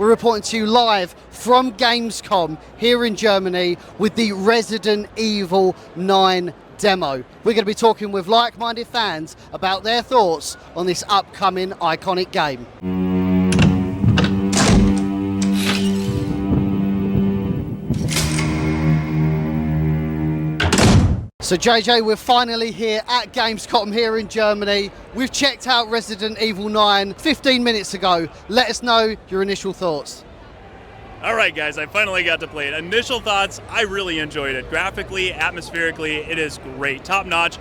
We're reporting to you live from Gamescom here in Germany with the Resident Evil 9 demo. We're going to be talking with like-minded fans about their thoughts on this upcoming iconic game. So JJ, we're finally here at Gamescom here in Germany. We've checked out Resident Evil 9 15 minutes ago. Let us know your initial thoughts. All right, guys, I finally got to play it. Initial thoughts, I really enjoyed it. Graphically, atmospherically, it is great. Top notch.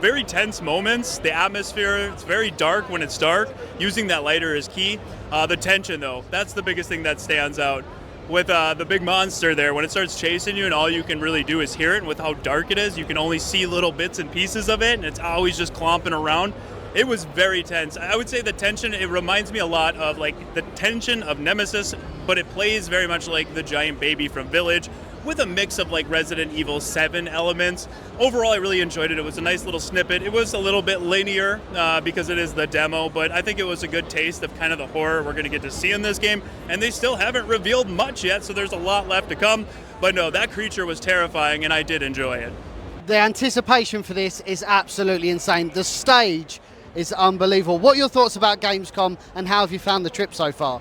Very tense moments. The atmosphere, it's very dark when it's dark. Using that lighter is key. The tension, though, that's the biggest thing that stands out. With the big monster there, when it starts chasing you and all you can really do is hear it, and with how dark it is, you can only see little bits and pieces of it, and it's always just clomping around. It was very tense. I would say the tension, it reminds me a lot of like the tension of Nemesis, but it plays very much like the giant baby from Village, with a mix of like Resident Evil 7 elements. Overall, I really enjoyed it. It was a nice little snippet. It was a little bit linear because it is the demo, but I think it was a good taste of kind of the horror we're going to get to see in this game. And they still haven't revealed much yet, so there's a lot left to come. But no, that creature was terrifying, and I did enjoy it. The anticipation for this is absolutely insane. The stage is unbelievable. What are your thoughts about Gamescom, and how have you found the trip so far?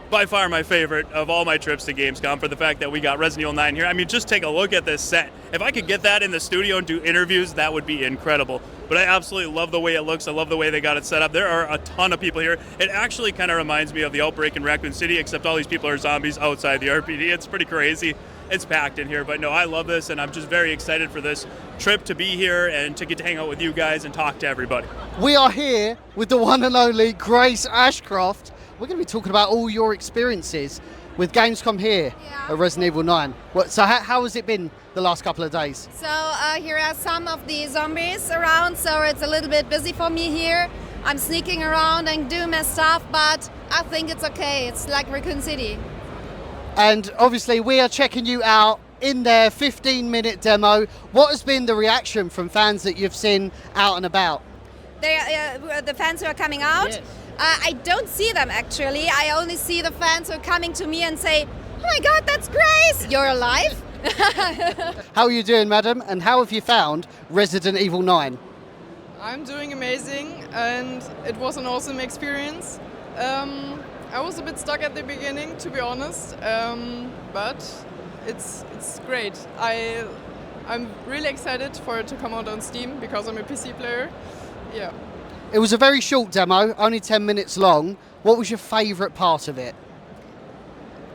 By far my favorite of all my trips to Gamescom, for the fact that we got Resident Evil 9 here. I mean, just take a look at this set. If I could get that in the studio and do interviews, that would be incredible. But I absolutely love the way it looks. I love the way they got it set up. There are a ton of people here. It actually kind of reminds me of the outbreak in Raccoon City, except all these people are zombies outside the RPD. It's pretty crazy. It's packed in here. But no, I love this, and I'm just very excited for this trip to be here and to get to hang out with you guys and talk to everybody. We are here with the one and only Grace Ashcroft. We're going to be talking about all your experiences with Gamescom here at Resident Evil 9. So how has it been the last couple of days? So here are some of the zombies around, so it's a little bit busy for me here. I'm sneaking around and doing my stuff, but I think it's okay. It's like Raccoon City. And obviously we are checking you out in their 15-minute demo. What has been the reaction from fans that you've seen out and about? The fans who are coming out? Yes. I don't see them actually. I only see the fans who are coming to me and say, "Oh my God, that's Grace! You're alive?" How are you doing, madam? And how have you found Resident Evil 9? I'm doing amazing, and it was an awesome experience. I was a bit stuck at the beginning, to be honest, but it's great. I'm really excited for it to come out on Steam because I'm a PC player. Yeah. It was a very short demo, only 10 minutes long. What was your favourite part of it?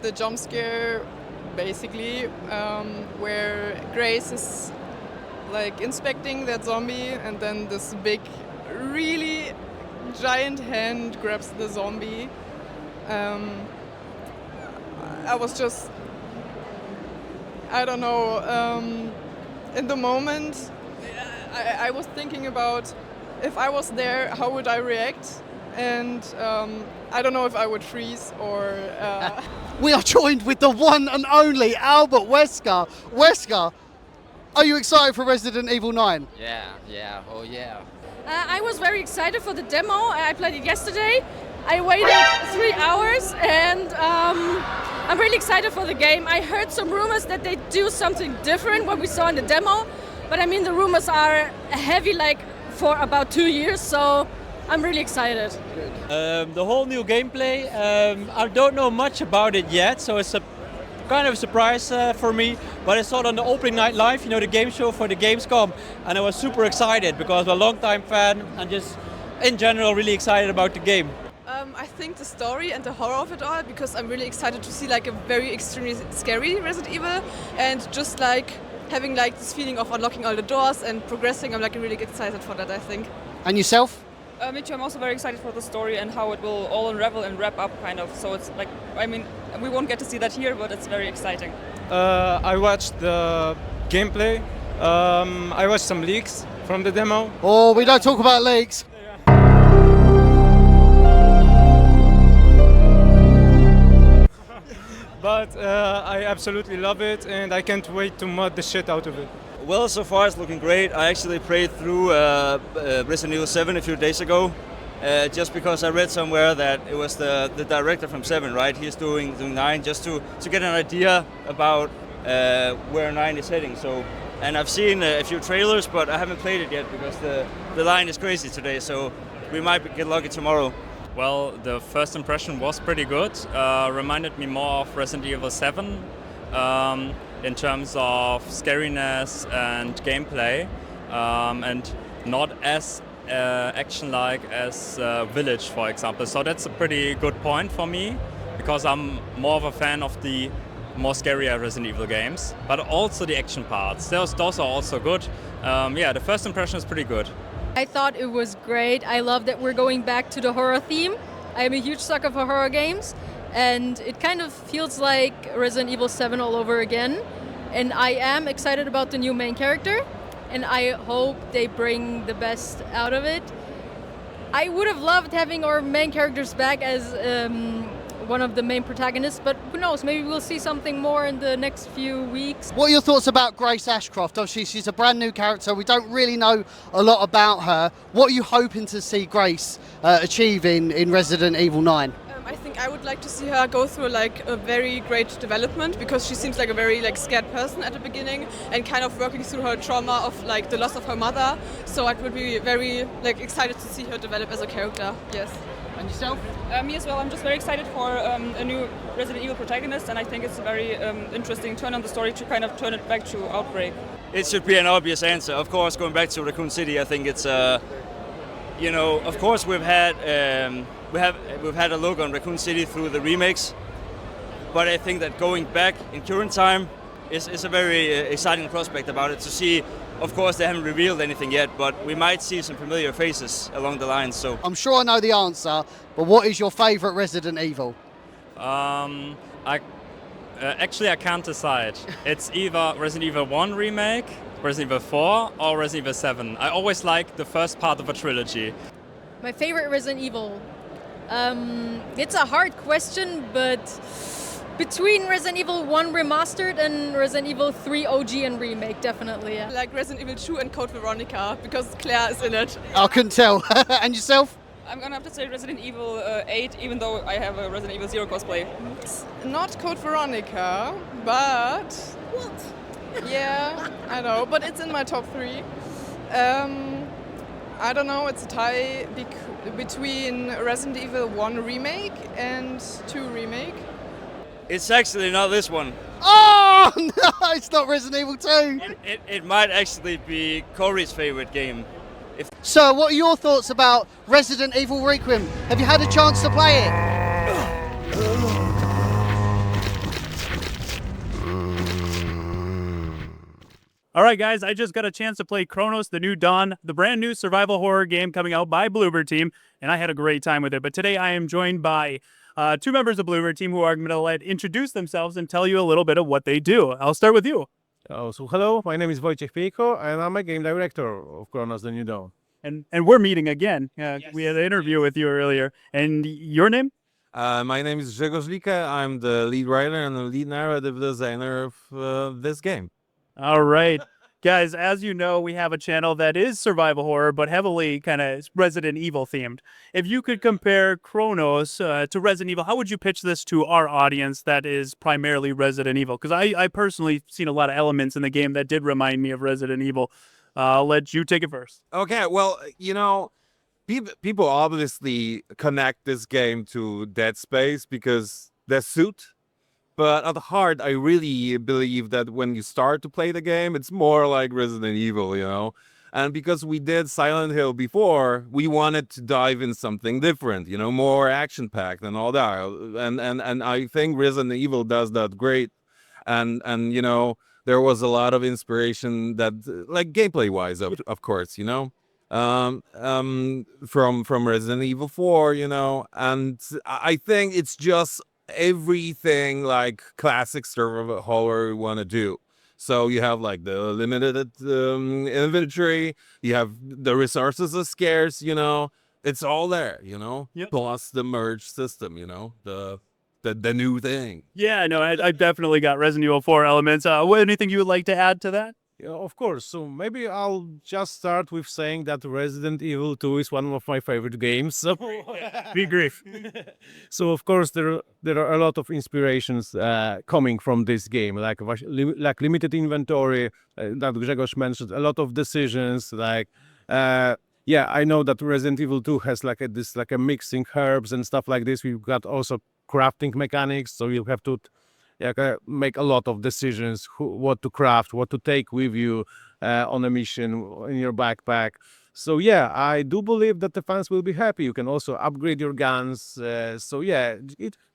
The jump scare, basically, where Grace is like inspecting that zombie, and then this big, really giant hand grabs the zombie. I was just, I don't know, in the moment, I was thinking about, if I was there, how would I react? And I don't know if I would freeze or... We are joined with the one and only Albert Wesker. Wesker, are you excited for Resident Evil 9? Yeah, oh yeah. I was very excited for the demo. I played it yesterday. I waited 3 hours, and I'm really excited for the game. I heard some rumors that they do something different what we saw in the demo, but I mean the rumors are heavy, like for about 2 years, so I'm really excited. The whole new gameplay, I don't know much about it yet, so it's a kind of a surprise for me, but I saw it on the opening night live, you know, the game show for the Gamescom, and I was super excited because I'm a long-time fan and just in general really excited about the game. I think the story and the horror of it all, because I'm really excited to see like a very extremely scary Resident Evil, and just like having like this feeling of unlocking all the doors and progressing. I'm like really excited for that, I think. And yourself? Me too. I'm also very excited for the story and how it will all unravel and wrap up, kind of. So it's like, I mean, we won't get to see that here, but it's very exciting. I watched the gameplay. I watched some leaks from the demo. Oh, we don't talk about leaks. But I absolutely love it, and I can't wait to mod the shit out of it. Well, so far it's looking great. I actually played through Resident Evil 7 a few days ago, just because I read somewhere that it was the director from 7, right? He's doing 9 just to get an idea about where 9 is heading. So, and I've seen a few trailers, but I haven't played it yet because the line is crazy today. So we might get lucky tomorrow. Well, the first impression was pretty good. Reminded me more of Resident Evil 7 in terms of scariness and gameplay, and not as action-like as Village, for example. So that's a pretty good point for me, because I'm more of a fan of the more scarier Resident Evil games, but also the action parts. Those are also good. Yeah, the first impression is pretty good. I thought it was great. I love that we're going back to the horror theme. I am a huge sucker for horror games, and it kind of feels like Resident Evil 7 all over again. And I am excited about the new main character, and I hope they bring the best out of it. I would have loved having our main characters back as one of the main protagonists, but who knows, maybe we'll see something more in the next few weeks. What are your thoughts about Grace Ashcroft? Obviously, she's a brand new character. We don't really know a lot about her. What are you hoping to see Grace achieve in Resident Evil 9? I think I would like to see her go through like a very great development, because she seems like a very like scared person at the beginning and kind of working through her trauma of like the loss of her mother. So I would be very like excited to see her develop as a character. Yes. And yourself? Me as well. I'm just very excited for a new Resident Evil protagonist, and I think it's a very interesting turn on the story to kind of turn it back to Outbreak. It should be an obvious answer. Of course, going back to Raccoon City, I think it's you know, of course we've had a look on Raccoon City through the remakes, but I think that going back in current time is a very exciting prospect about it to see. Of course, they haven't revealed anything yet, but we might see some familiar faces along the lines. So I'm sure I know the answer, but what is your favourite Resident Evil? Actually, I can't decide. It's either Resident Evil 1 remake, Resident Evil 4, or Resident Evil 7. I always like the first part of a trilogy. My favorite Resident Evil. It's a hard question, but between Resident Evil 1 Remastered and Resident Evil 3 OG and Remake, definitely. Yeah. I like Resident Evil 2 and Code Veronica, because Claire is in it. I couldn't tell. And yourself? I'm gonna have to say Resident Evil 8, even though I have a Resident Evil 0 cosplay. Not Code Veronica, but... What? Yeah, I know, but it's in my top 3. I don't know, it's a tie between Resident Evil 1 Remake and 2 Remake. it's actually not this one. Oh, no, it's not Resident Evil 2. It might actually be Corey's favorite game. So, what are your thoughts about Resident Evil Requiem? Have you had a chance to play it? All right, guys, I just got a chance to play Chronos: The New Dawn, the brand new survival horror game coming out by Bloober Team, and I had a great time with it. But today I am joined by two members of Bloober Team who are going to introduce themselves and tell you a little bit of what they do. I'll start with you. So hello, my name is Wojciech Pieko, and I'm a game director of Chronos: The New Dawn. And we're meeting again. Yes. We had an interview with you earlier. And your name? My name is Grzegorz Lika. I'm the lead writer and the lead narrative designer of this game. All right. Guys, as you know, we have a channel that is survival horror, but heavily kind of Resident Evil themed. If you could compare Chronos to Resident Evil, how would you pitch this to our audience that is primarily Resident Evil? Because I personally seen a lot of elements in the game that did remind me of Resident Evil. I'll let you take it first. Okay, well, you know, people obviously connect this game to Dead Space because the suit. But at the heart, I really believe that when you start to play the game, it's more like Resident Evil, you know? And because we did Silent Hill before, we wanted to dive in something different, you know, more action-packed and all that. And I think Resident Evil does that great. And you know, there was a lot of inspiration that, like gameplay-wise, of course, you know? From Resident Evil 4, you know? And I think it's just everything like classic survival horror you want to do. So you have like the limited inventory, you have the resources are scarce, you know, it's all there, you know. Yep. Plus the merge system, you know, the new thing. Yeah, no, I definitely got Resident Evil 4 elements. Anything you would like to add to that? Yeah, of course. So maybe I'll just start with saying that Resident Evil 2 is one of my favorite games. So We agree. so of course there are a lot of inspirations coming from this game, like like limited inventory that Grzegorz mentioned, a lot of decisions, like yeah, I know that Resident Evil 2 has like a mixing herbs and stuff like this. We've got also crafting mechanics, so you have to make a lot of decisions, what to craft, what to take with you on a mission in your backpack. So yeah, I do believe that the fans will be happy. You can also upgrade your guns. So yeah,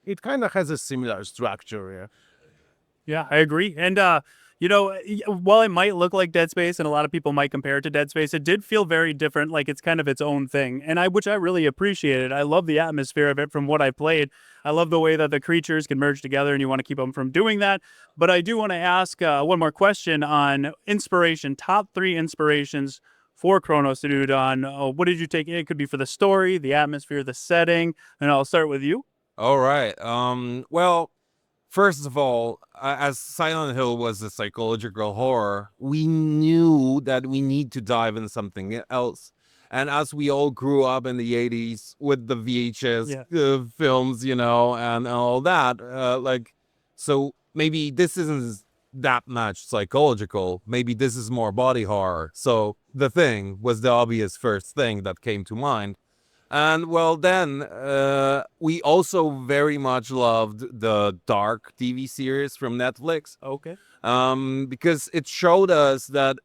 it kind of has a similar structure. Yeah. Yeah, I agree. And while it might look like Dead Space and a lot of people might compare it to Dead Space, it did feel very different, like it's kind of its own thing. And which I really appreciated. I love the atmosphere of it from what I played. I love the way that the creatures can merge together and you want to keep them from doing that. But I do want to ask one more question on inspiration, top 3 inspirations for Chronos Dude on what did you take? It could be for the story, the atmosphere, the setting, and I'll start with you. All right. Well, first of all, as Silent Hill was a psychological horror, we knew that we need to dive into something else. And as we all grew up in the 80s with the VHS films, and all that, so maybe this isn't that much psychological. Maybe this is more body horror. So The Thing was the obvious first thing that came to mind. And well, then we also very much loved the Dark TV series from Netflix. Okay. Because it showed us that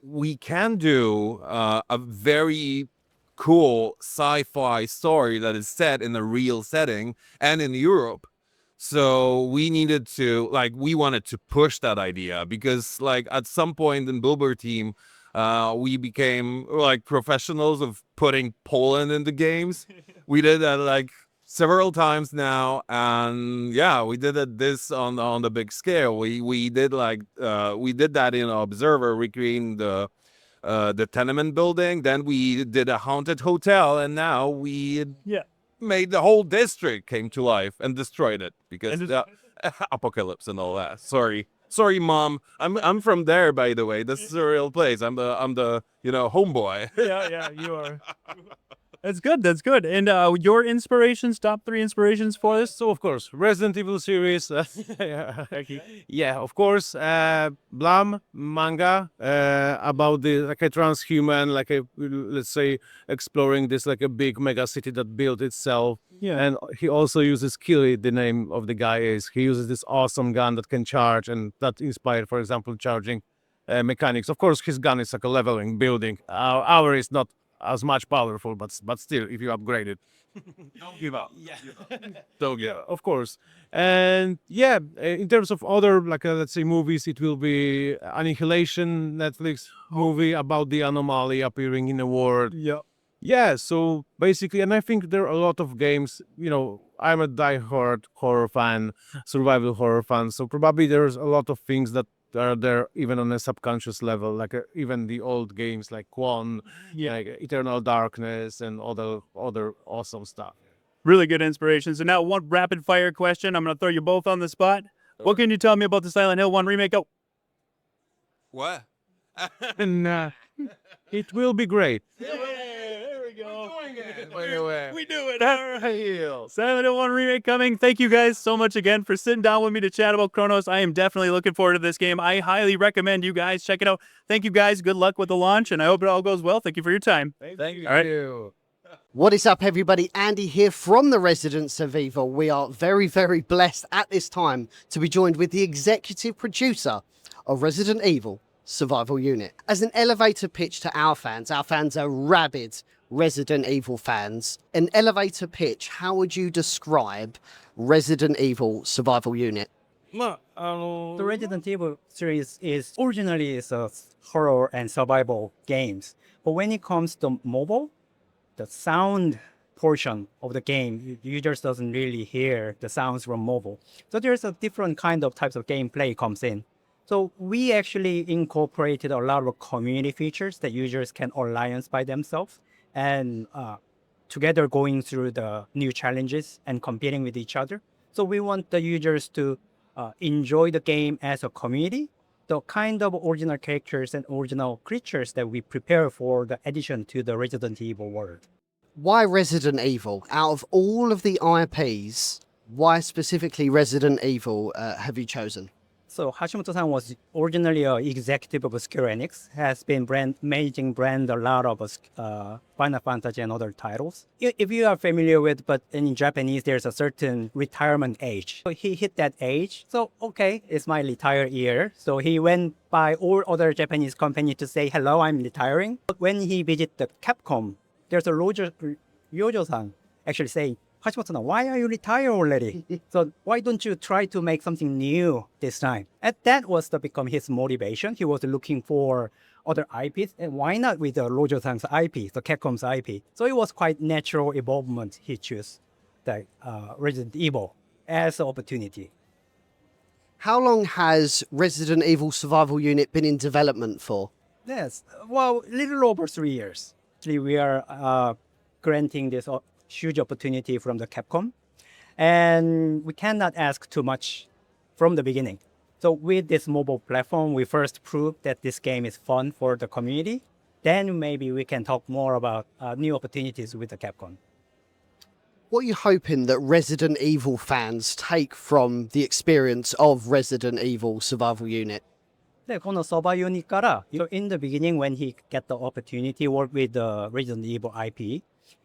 we can do a very cool sci-fi story that is set in a real setting and in Europe. So we wanted to push that idea because at some point in Bloober Team, we became professionals of putting Poland into games. We did that several times now, and yeah, we did this on the big scale. We did that in Observer, recreating the tenement building. Then we did a haunted hotel, and now we made the whole district came to life and destroyed it because apocalypse and all that. Sorry, Mom. I'm from there, by the way. This is a real place. I'm the homeboy. Yeah, you are. That's good. That's good. And your inspirations, top 3 inspirations for this? So of course, Resident Evil series. Yeah, of course. Blam manga about the a transhuman, let's say exploring this a big mega city that built itself. Yeah. And he also uses Killy, the name of the guy is. He uses this awesome gun that can charge, and that inspired, for example, charging mechanics. Of course, his gun is a leveling building. Our is not as much powerful, but still, if you upgrade it, Don't give up. Yeah. Don't give up. of course. And yeah, in terms of other let's say movies, it will be Annihilation, Netflix movie about the anomaly appearing in the world. Yeah, so basically, and I think there are a lot of games, I'm a diehard horror fan, survival horror fan, so probably there's a lot of things that are there even on a subconscious level, even the old games like Quan, like Eternal Darkness and other awesome stuff. Really good inspiration. So now one rapid fire question. I'm going to throw you both on the spot. What can you tell me about the Silent Hill 1 remake? Oh. What? And it will be great. There we go. We're doing it. We do it. All right. Silent Hill 1 remake coming. Thank you guys so much again for sitting down with me to chat about Chronos. I am definitely looking forward to this game. I highly recommend you guys check it out. Thank you guys. Good luck with the launch, and I hope it all goes well. Thank you for your time. Thank you. All right. What is up, everybody? Andy here from the Residents of Evil. We are very, very blessed at this time to be joined with the executive producer of Resident Evil Survival Unit. As an elevator pitch to our fans are rabid Resident Evil fans. An elevator pitch, how would you describe Resident Evil Survival Unit? The Resident Evil series is originally a horror and survival games, but when it comes to mobile, the sound portion of the game, users doesn't really hear the sounds from mobile. So there's a different kind of types of gameplay comes in. So we actually incorporated a lot of community features that users can alliance by themselves and together going through the new challenges and competing with each other. So we want the users to enjoy the game as a community the kind of original characters and original creatures that we prepare for the addition to the Resident Evil world. Why Resident Evil? Out of all of the IPs, why specifically Resident Evil have you chosen? So Hashimoto-san was originally an executive of Square Enix, has been managing a lot of Final Fantasy and other titles. If you are familiar with, but in Japanese, there's a certain retirement age. So he hit that age. So, okay, it's my retire year. So he went by all other Japanese companies to say, hello, I'm retiring. But when he visited the Capcom, there's a Ryojo-san actually saying, Hashimoto-san, why are you retired already? So why don't you try to make something new this time? And that was to become his motivation. He was looking for other IPs, and why not with the Ryojo-san's IP, the Capcom's IP? So it was quite natural evolvement. He chose the Resident Evil as an opportunity. How long has Resident Evil Survival Unit been in development for? Yes, well, a little over 3 years. Actually, we are granting this huge opportunity from the Capcom, and we cannot ask too much from the beginning. So with this mobile platform, we first proved that this game is fun for the community. Then maybe we can talk more about new opportunities with the Capcom. What are you hoping that Resident Evil fans take from the experience of Resident Evil Survival Unit? で、このそばユニから、in the beginning when he got the opportunity to work with the Resident Evil IP,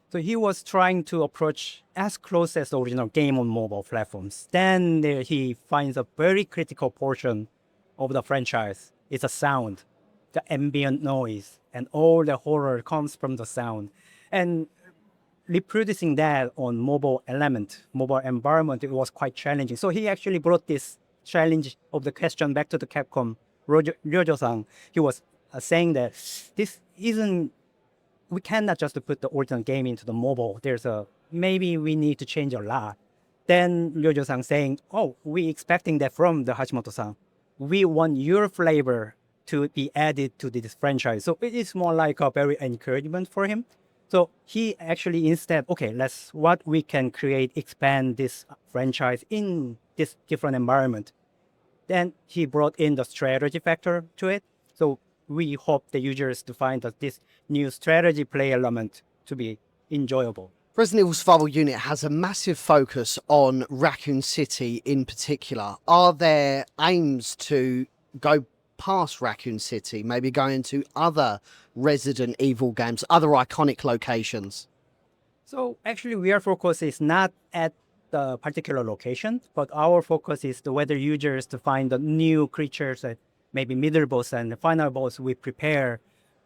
so he was trying to approach as close as the original game on mobile platforms. Then there he finds a very critical portion of the franchise. It's a sound, the ambient noise, and all the horror comes from the sound. And reproducing that on mobile environment, it was quite challenging. So he actually brought this challenge of the question back to the Capcom. Ryojo-san, he was saying that this isn't, we cannot just put the original game into the mobile. Maybe we need to change a lot. Then Ryojo-san saying, oh, we expecting that from the Hashimoto-san. We want your flavor to be added to this franchise. So it is more like a very encouragement for him. So he actually instead, okay, what we can create, expand this franchise in this different environment. Then he brought in the strategy factor to it. So we hope the users to find that this new strategy play element to be enjoyable. Resident Evil Survival Unit has a massive focus on Raccoon City in particular. Are there aims to go past Raccoon City, maybe go into other Resident Evil games, other iconic locations? So actually, our focus is not at the particular location, but our focus is whether users to find the new creatures, maybe middle boss and the final boss we prepare.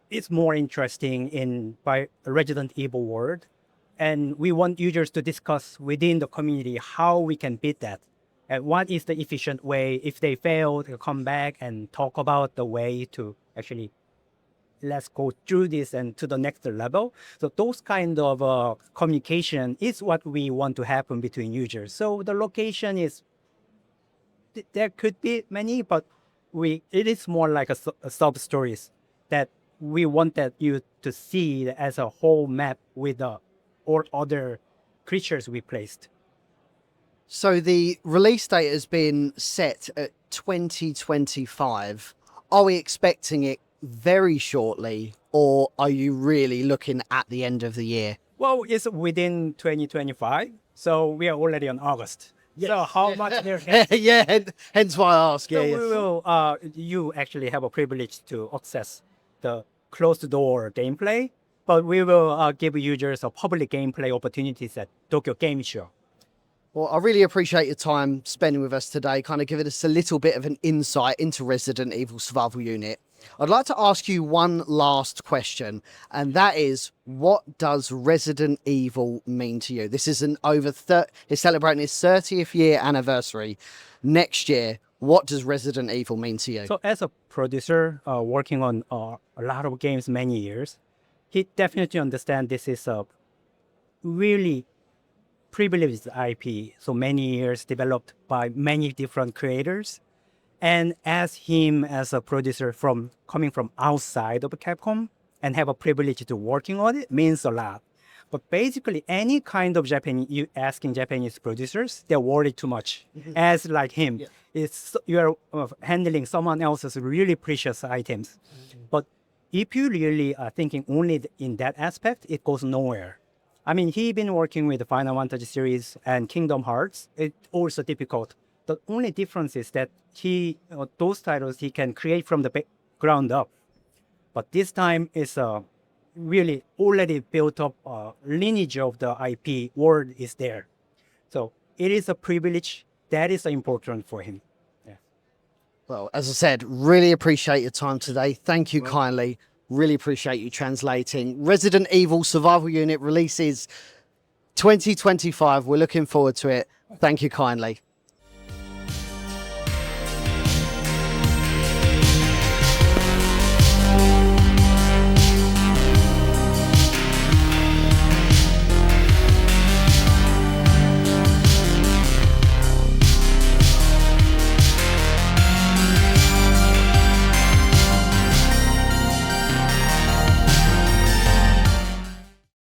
It's more interesting in by Resident Evil world. And we want users to discuss within the community how we can beat that. And what is the efficient way, if they fail, to come back and talk about the way to actually let's go through this and to the next level. So those kind of communication is what we want to happen between users. So the location is, there could be many, but it is more like a sub-stories that we wanted you to see as a whole map with or other creatures we placed. So the release date has been set at 2025. Are we expecting it very shortly, or are you really looking at the end of the year? Well, it's within 2025, so we are already on August. Yes. So how much there? Yeah, hence why I ask. So Yeah, we will. You actually have a privilege to access the closed door gameplay, but we will give users a public gameplay opportunities at Tokyo Game Show. Well, I really appreciate your time spending with us today, kind of giving us a little bit of an insight into Resident Evil Survival Unit. I'd like to ask you one last question, and that is, what does Resident Evil mean to you? This is it's celebrating its 30th year anniversary next year. What does Resident Evil mean to you? So as a producer working on a lot of games many years, he definitely understands this is a really privileged IP, so many years developed by many different creators. And as him as a producer coming from outside of Capcom and have a privilege to working on it means a lot. But basically, any kind of Japanese, you asking Japanese producers, they're worried too much. As like him, you're handling someone else's really precious items. But if you really are thinking only in that aspect, it goes nowhere. I mean, he been working with the Final Fantasy series and Kingdom Hearts. It's also difficult. The only difference is that those titles he can create from the ground up. But this time is really already built up lineage of the IP world is there. So it is a privilege that is important for him. Yeah. Well, as I said, really appreciate your time today. Thank you kindly. Really appreciate you translating. Resident Evil Survival Unit releases 2025. We're looking forward to it. Thank you kindly.